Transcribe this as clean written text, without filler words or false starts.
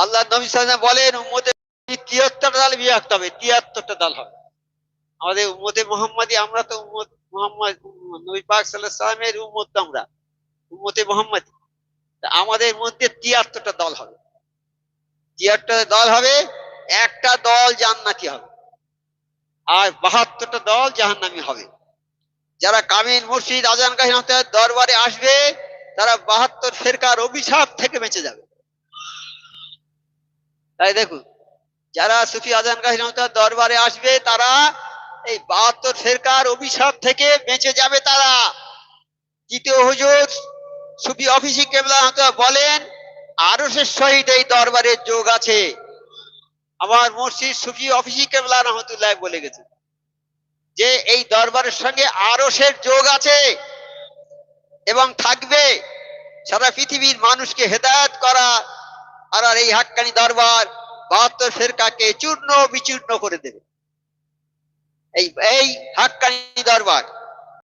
আল্লাহ নবী সাল্লাল্লাহু আলাইহি ওয়াসাল্লাম বলেন উম্মতে 73টা দল বিভক্ত হবে, 73টা দল হবে। আমাদের উম্মতে মুহাম্মাদি, আমরা তো উম্মত মুহাম্মদ, নবী পাক সাল্লাল্লাহু আলাইহি ওয়াসাল্লামের উম্মত, আমরা উম্মতে মুহাম্মাদি। আমাদের মধ্যে 73টা দল হবে, 73টা দল হবে। একটা দল জান্নাতি হবে আর 72টা দল জাহান্নামী হবে। যারা কামিল মুর্শিদ আজানগাহী দরবারে আসবে তারা 72 ফেরকার অভিশাপ থেকে বেঁচে যাবে। তাই দেখুন, যারা সুফি আজানগাহী দরবারে আসবে তারা এই 72 ফেরকার অভিশাপ থেকে বেঁচে যাবে তারা। দ্বিতীয় হুজুর সুফি অফিসি কেবলা বলেন আরশের সহিত এই দরবারের যোগ আছে। আমার মুর্শিদ সুফি অফিসি কেবলা রহমতুল্লাহ বলে গেছে যে এই দরবারের সঙ্গে আরশের যোগ আছে এবং থাকবে। সারা পৃথিবীর মানুষকে হেদায়েত করা আর এই হাক্কানি দরবার 72 ফেরকাকে চূর্ণ বিচূর্ণ করে দেবে। এই হাক্কানি দরবার